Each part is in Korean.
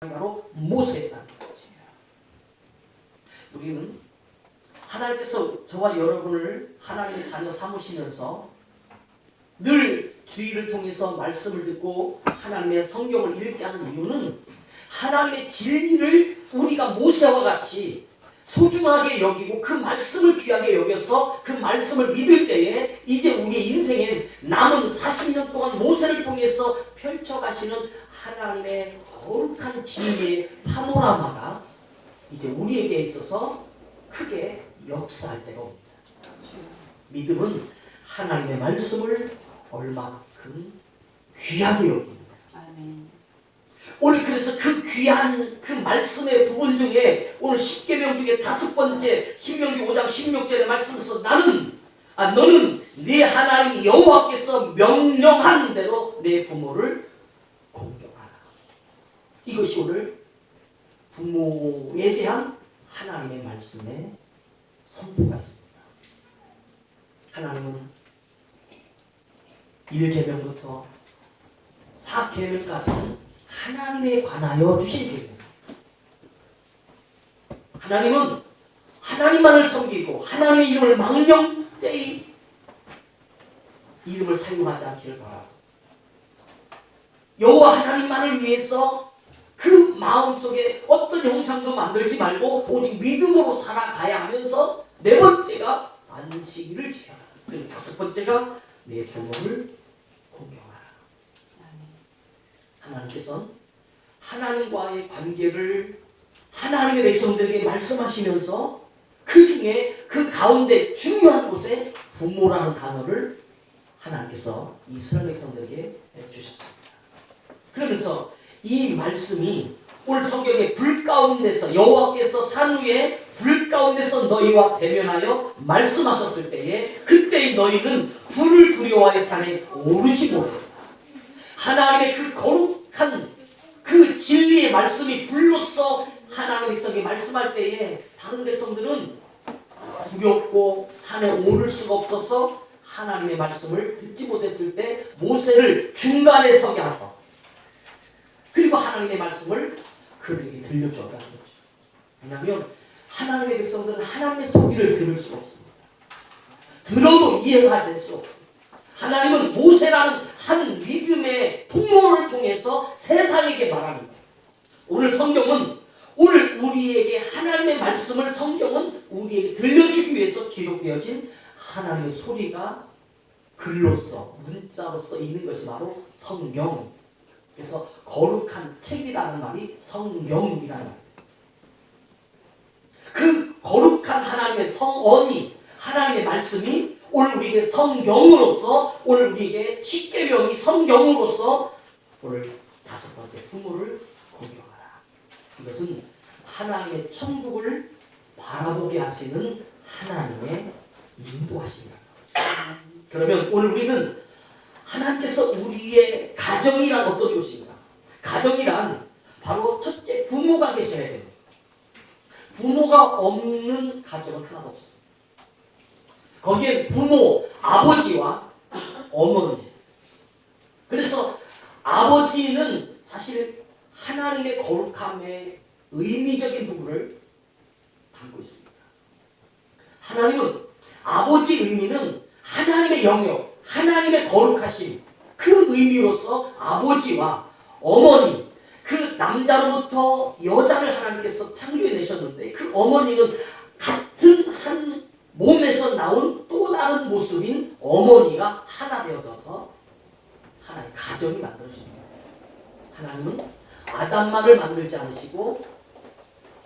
바로 모세였다는 거죠. 우리는 하나님께서 저와 여러분을 하나님의 자녀 삼으시면서 늘 주의를 통해서 말씀을 듣고 하나님의 성경을 읽게 하는 이유는 하나님의 진리를 우리가 모세와 같이 소중하게 여기고 그 말씀을 귀하게 여겨서 그 말씀을 믿을 때에 이제 우리의 인생엔 남은 40년 동안 모세를 통해서 펼쳐가시는 하나님의 거룩한 진리의 파노라마가 이제 우리에게 있어서 크게 역사할 때가 옵니다. 믿음은 하나님의 말씀을 얼마큼 귀하게 여깁니다. 오늘 그래서 그 귀한 그 말씀의 부분 중에 오늘 10계명 중에 5번째 신명기 5장 16절의 말씀에서 너는 네 하나님 여호와께서 명령한 대로 내 부모를 공경하라. 이것이 오늘 부모에 대한 하나님의 말씀의 선포가 있습니다. 하나님은 1계명부터 4계명까지는 하나님에 관하여 주신 계명입니다. 하나님은 하나님만을 섬기고 하나님의 이름을 망령되이 이름을 사용하지 않기를 바라고 여호와 하나님만을 위해서 그 마음속에 어떤 형상도 만들지 말고 오직 믿음으로 살아가야 하면서 4번째가 안식일을 지켜라. 그리고 5번째가 내 부모를 공경하라. 하나님께서는 하나님과의 관계를 하나님의 백성들에게 말씀하시면서 그 중에 그 가운데 중요한 곳에 부모라는 단어를 하나님께서 이스라엘 백성들에게 주셨습니다. 그러면서 이 말씀이 오늘 성경에 불 가운데서 여호와께서 산 위에 불 가운데서 너희와 대면하여 말씀하셨을 때에 그때 너희는 불을 두려워하여 산에 오르지 못해. 하나님의 그 거룩한 그 진리의 말씀이 불로써 하나님의 백성에게 말씀할 때에 다른 백성들은 두렵고 산에 오를 수가 없어서 하나님의 말씀을 듣지 못했을 때 모세를 중간에 서게 하셔. 그리고 하나님의 말씀을 그들에게 들려주었다는 거죠. 왜냐하면 하나님의 백성들은 하나님의 소리를 들을 수가 없습니다. 들어도 이해가 될 수 없습니다. 하나님은 모세라는 한 믿음의 통로를 통해서 세상에게 말합니다. 오늘 성경은 오늘 우리에게 하나님의 말씀을 성경은 우리에게 들려주기 위해서 기록되어진 하나님의 소리가 글로서 문자로서 있는 것이 바로 성경. 그래서 거룩한 책이라는 말이 성경이라는 말입니다. 그 거룩한 하나님의 성언이 하나님의 말씀이 오늘 우리에게 성경으로서 오늘 우리에게 십계명이 성경으로서 오늘 5번째 부모를 공경하라. 이것은 하나님의 천국을 바라보게 하시는 하나님의 인도하심이다. 그러면 오늘 우리는 하나님께서 우리의 가정이란 어떤 것인가? 가정이란 바로 첫째 부모가 계셔야 됩니다. 부모가 없는 가정은 하나도 없습니다. 거기에 부모, 아버지와 어머니. 그래서 아버지는 사실 하나님의 거룩함의 의미적인 부분을 담고 있습니다. 하나님은 아버지 의미는 하나님의 영역, 하나님의 거룩하심, 그 의미로서 아버지와 어머니, 그 남자로부터 여자를 하나님께서 창조해내셨는데 그 어머니는 같은 한 몸에서 나온 또 다른 모습인 어머니가 하나 되어져서 하나의 가정이 만들어집니다. 하나님은 아담만을 만들지 않으시고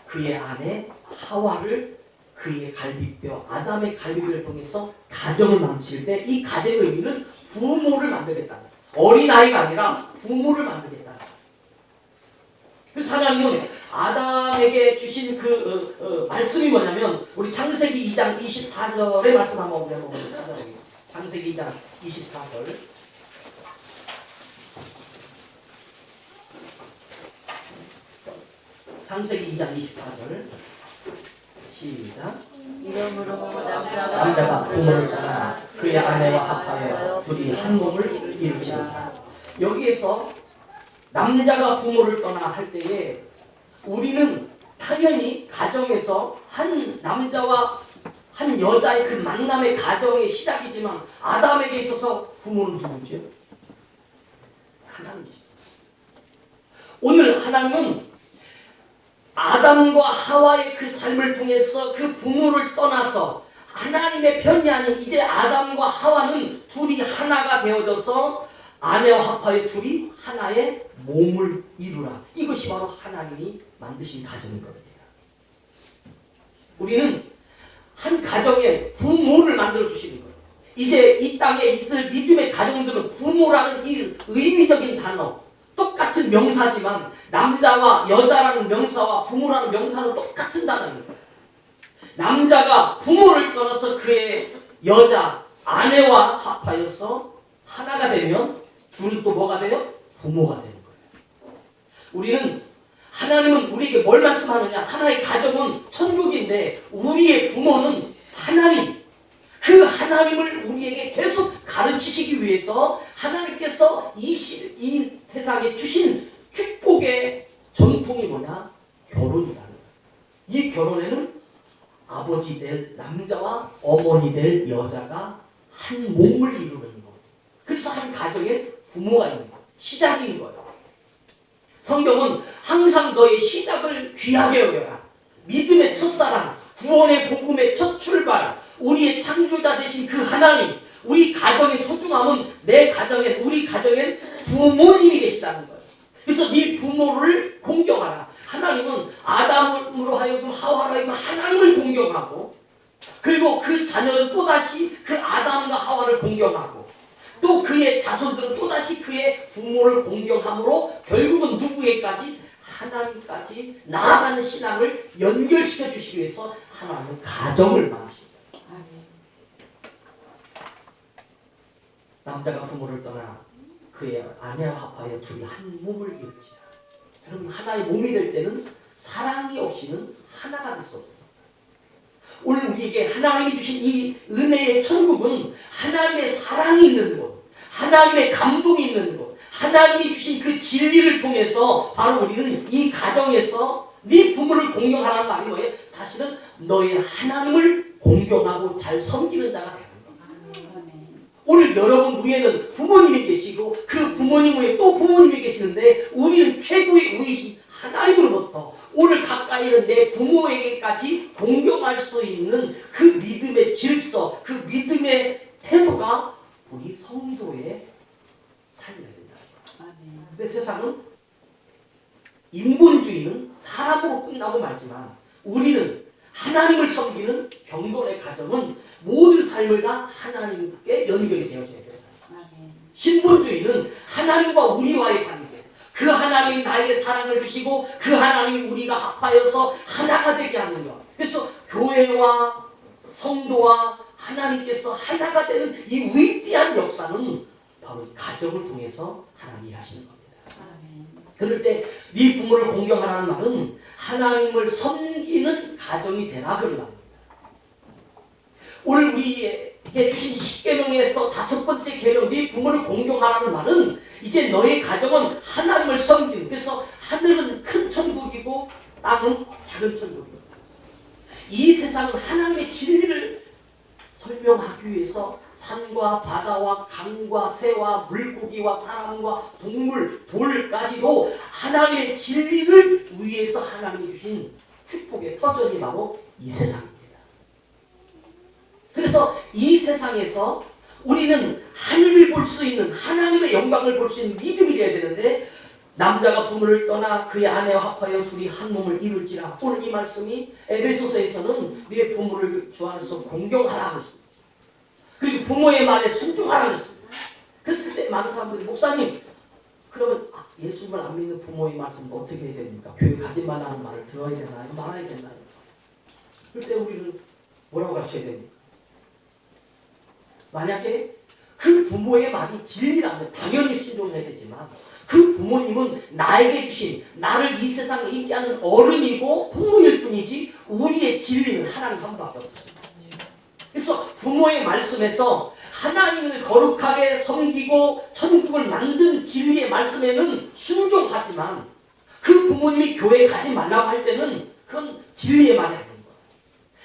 그의 아내 하와를 그의 갈비뼈, 아담의 갈비뼈를 통해서 가정을 만드실 때 이 가정의 의미는 부모를 만들겠다는 거예요. 어린아이가 아니라 부모를 만들겠다는 거예요. 그래서 하나님은 아담에게 주신 그 말씀이 뭐냐면 우리 창세기 2장 24절의 말씀 한번 우리 한번 찾아보겠습니다. 창세기 2장 24절. 창세기 2장 24절. 시작. 이러므로 남자가 부모를 따라 그의 아내와 합하여 둘이 한 몸을 이루지라. 여기에서 남자가 부모를 떠나 할 때에 우리는 당연히 가정에서 한 남자와 한 여자의 그 만남의 가정의 시작이지만 아담에게 있어서 부모는 누구죠? 하나님이죠. 오늘 하나님은 아담과 하와의 그 삶을 통해서 그 부모를 떠나서 하나님의 편이 아닌 이제 아담과 하와는 둘이 하나가 되어져서 아내와 합하여 둘이 하나의 몸을 이루라. 이것이 바로 하나님이 만드신 가정인 겁니다. 우리는 한 가정에 부모를 만들어 주시는 거예요. 이제 이 땅에 있을 믿음의 가정들은 부모라는 이 의미적인 단어, 똑같은 명사지만 남자와 여자라는 명사와 부모라는 명사는 똑같은 단어입니다. 남자가 부모를 떠나서 그의 여자, 아내와 합하여서 하나가 되면 둘은 또 뭐가 돼요? 부모가 되는 거예요. 우리는 하나님은 우리에게 뭘 말씀하느냐? 하나의 가정은 천국인데 우리의 부모는 하나님. 그 하나님을 우리에게 계속 가르치시기 위해서 하나님께서 이 세상에 주신 축복의 전통이 뭐냐? 결혼이라는 거예요. 이 결혼에는 아버지 될 남자와 어머니 될 여자가 한 몸을 이루는 것. 그래서 한 가정에 부모가 있는 것. 시작인 거예요. 성경은 항상 너의 시작을 귀하게 여겨라. 믿음의 첫사랑, 구원의 복음의 첫 출발, 우리의 창조자 되신 그 하나님, 우리 가정의 소중함은 우리 가정엔 부모님이 계시다는 거예요. 그래서 네 부모를 공경하라. 하나님은 아담으로 하여금 하와로 하여금 하나님을 공경하고, 그리고 그 자녀는 또다시 그 아담과 하와를 공경하고, 또 그의 자손들은 또다시 그의 부모를 공경함으로 결국은 누구에까지? 하나님까지 나아가는 신앙을 연결시켜 주시기 위해서 하나님은 가정을 만드십니다. 남자가 부모를 떠나 그의 아내와 합하여 둘이 한 몸을 이룰지라. 여러분, 하나의 몸이 될 때는 사랑이 없이는 하나가 될 수 없어요. 오늘 우리에게 하나님이 주신 이 은혜의 천국은 하나님의 사랑이 있는 곳, 하나님의 감동이 있는 곳, 하나님이 주신 그 진리를 통해서 바로 우리는 이 가정에서 네 부모를 공경하라는 말이 뭐예요? 사실은 너의 하나님을 공경하고 잘 섬기는 자가 되는 거예요. 오늘 여러분 위에는 부모님이 계시고 그 부모님 위에 또 부모님이 계시는데 우리는 최고의 우이신 하나님으로부터 오늘 가까이 있는 내 부모에게까지 공경할 수 있는 그 믿음의 질서, 그 믿음의 태도가 우리 성도의 삶이어야 된다. 근데 세상은 인본주의는 사람으로 끝나고 말지만 우리는 하나님을 섬기는 경건의 가정은 모든 삶을 다 하나님께 연결이 되어져야 된다. 신본주의는 하나님과 우리와의 관계, 그 하나님이 나에게 사랑을 주시고 그 하나님이 우리가 합하여서 하나가 되게 하는 것. 그래서 교회와 성도와 하나님께서 하나가 되는 이 위대한 역사는 바로 이 가정을 통해서 하나님이 하시는 겁니다. 그럴 때 네 부모를 공경하라는 말은 하나님을 섬기는 가정이 되라 그런 말입니다. 오늘 우리에게 주신 십계명에서 5번째 계명, 네 부모를 공경하라는 말은 이제 너의 가정은 하나님을 섬기는, 그래서 하늘은 큰 천국이고 땅은 작은 천국입니다. 이 세상은 하나님의 진리를 설명하기 위해서 산과 바다와 강과 새와 물고기와 사람과 동물, 돌까지도 하나님의 진리를 위해서 하나님이 주신 축복의 터전이 바로 이 세상입니다. 그래서 이 세상에서 우리는 하늘을 볼 수 있는, 하나님의 영광을 볼 수 있는 믿음이 되어야 되는데, 남자가 부모를 떠나 그의 아내와 합하여 둘이 한 몸을 이룰지라. 오늘 이 말씀이 에베소서에서는 네 부모를 주 안에서 공경하라 그랬습니다. 그리고 부모의 말에 순종하라 그랬습니다. 그랬을 때 많은 사람들이 목사님, 그러면 예수님을 안 믿는 부모의 말씀은 어떻게 해야 됩니까? 교회 가지 말라는 말을 들어야 되나요? 말아야 되나요? 그럴 때 우리는 뭐라고 가르쳐야 됩니까? 만약에 그 부모의 말이 진리라면 당연히 순종해야 되지만 그 부모님은 나에게 주신, 나를 이 세상에 있게 하는 어른이고 부모일 뿐이지 우리의 진리는 하나님 한 분밖에 없어요. 그래서 부모의 말씀에서 하나님을 거룩하게 섬기고 천국을 만든 진리의 말씀에는 순종하지만 그 부모님이 교회에 가지 말라고 할 때는 그건 진리의 말이 아닌 거예요.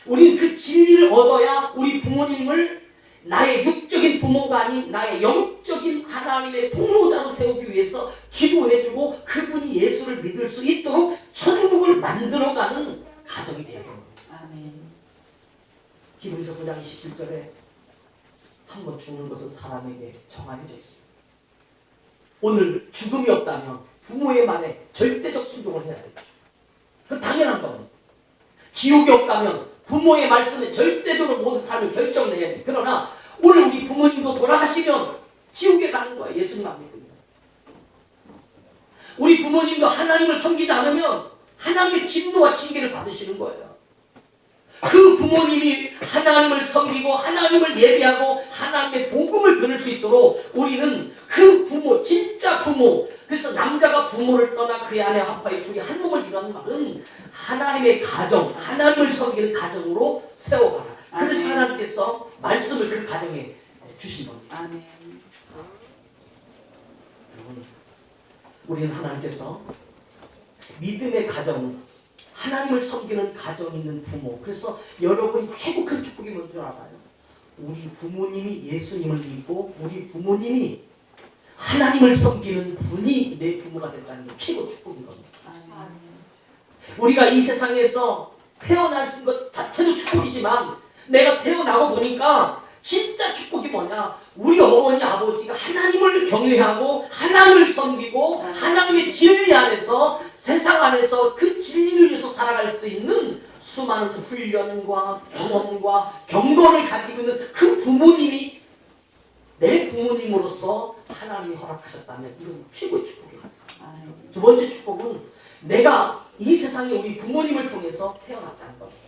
우리는 그 진리를 얻어야 우리 부모님을 나의 육적인 부모가 아닌 나의 영적인 하나님의 통로자로 세우기 위해서 기도해주고 그분이 예수를 믿을 수 있도록 천국을 만들어가는 가정이 되는 겁니다. 아멘. 히브리서 9장 27절에 한 번 죽는 것은 사람에게 정해져 있습니다. 오늘 죽음이 없다면 부모의 말에 절대적 순종을 해야 됩니다. 그건 당연한 겁니다. 지옥이 없다면 부모의 말씀에 절대적으로 모든 삶을 결정을 해야 돼요. 그러나 오늘 우리 부모님도 돌아가시면 지옥에 가는 거예요. 예수님 안 믿으면. 우리 부모님도 하나님을 섬기지 않으면 하나님의 진노와 징계를 받으시는 거예요. 그 부모님이 하나님을 섬기고 하나님을 예배하고 하나님의 복음을 들을 수 있도록 우리는 그 부모, 진짜 부모, 그래서 남자가 부모를 떠나 그의 아내와 합하여 둘이 한 몸을 이루는 말은 하나님의 가정, 하나님을 섬기는 가정으로 세워가라. 그래서 하나님께서 말씀을 그 가정에 주신 겁니다. 아멘. 여러분, 우리는 하나님께서 믿음의 가정, 하나님을 섬기는 가정이 있는 부모, 그래서 여러분이 최고 큰 축복이 뭔 줄 알아요? 우리 부모님이 예수님을 믿고 우리 부모님이 하나님을 섬기는 분이 내 부모가 됐다는 게 최고 축복인 겁니다. 아멘. 우리가 이 세상에서 태어날 수 있는 것 자체도 축복이지만 내가 태어나고 보니까 진짜 축복이 뭐냐? 우리 어머니 아버지가 하나님을 경외하고 하나님을 섬기고 하나님의 진리 안에서 세상 안에서 그 진리를 위해서 살아갈 수 있는 수많은 훈련과 경험과 경건을 가지고 있는 그 부모님이 내 부모님으로서 하나님이 허락하셨다면 이것은 최고의 축복입니다. 두 번째 축복은 내가 이 세상에 우리 부모님을 통해서 태어났다는 겁니다.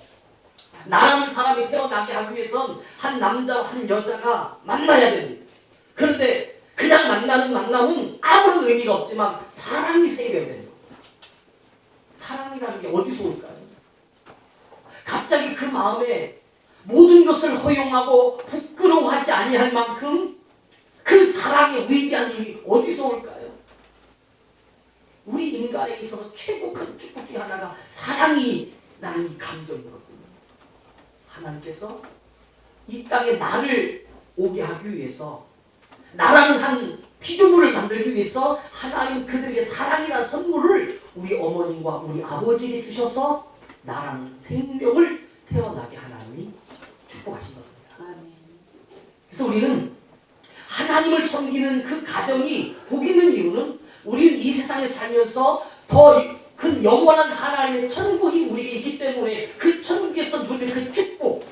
나라는 사람이 태어나게 하기 위해선 한 남자와 한 여자가 만나야 됩니다. 그런데 그냥 만나는 만남은 아무런 의미가 없지만 사랑이 생겨야 됩니다. 사랑이라는 게 어디서 올까요? 갑자기 그 마음에 모든 것을 허용하고 부끄러워하지 아니할 만큼 그 사랑의 위대한 힘이 어디서 올까요? 우리 인간에게 있어서 최고 큰 축복 중 하나가 사랑이라는 이 감정이거든요. 하나님께서 이 땅에 나를 오게 하기 위해서 나라는 한 피조물을 만들기 위해서 하나님 그들에게 사랑이라는 선물을 우리 어머님과 우리 아버지에게 주셔서 나라는 생명을 태어나게 하나님이 축복하신 겁니다. 그래서 우리는 하나님을 섬기는 그 가정이 복 있는 이유는 우리는 이 세상에 살면서 더 큰 영원한 하나님의 천국이 우리에게 있기 때문에 그 천국에서 누리는 그 축복.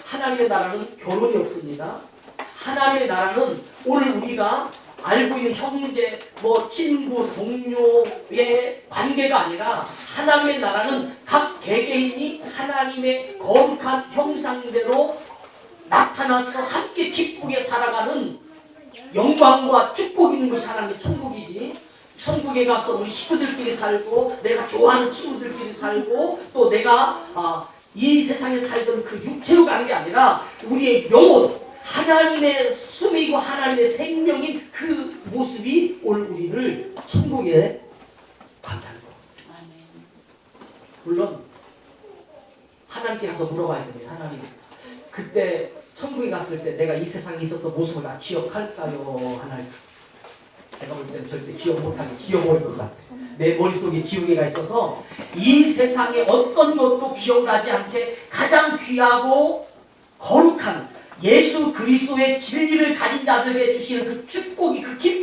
하나님의 나라는 결혼이 없습니다. 하나님의 나라는 오늘 우리가 알고 있는 형제, 친구, 동료의 관계가 아니라 하나님의 나라는 각 개개인이 하나님의 거룩한 형상대로 나타나서 함께 기쁘게 살아가는 영광과 축복이 있는 것이 하나님의 천국이지, 천국에 가서 우리 식구들끼리 살고 내가 좋아하는 친구들끼리 살고 또 내가 이 세상에 살던 그 육체로 가는 게 아니라 우리의 영혼, 하나님의 숨이고 하나님의 생명인 그 모습이 오늘 우리를 천국에 간다는 거예요. 물론 하나님께 가서 물어봐야 됩니다. 하나님, 그때 천국에 갔을 때 내가 이 세상에 있었던 모습을 다 기억할까요? 하나님, 제가 볼 때는 절대 기억 못하게 지워버릴 것 같아요. 내 머릿속에 지우개가 있어서 이 세상에 어떤 것도 기억나지 않게 가장 귀하고 거룩한 예수 그리스도의 진리를 가진 자들에게 주시는 그 축복이, 그 기쁨,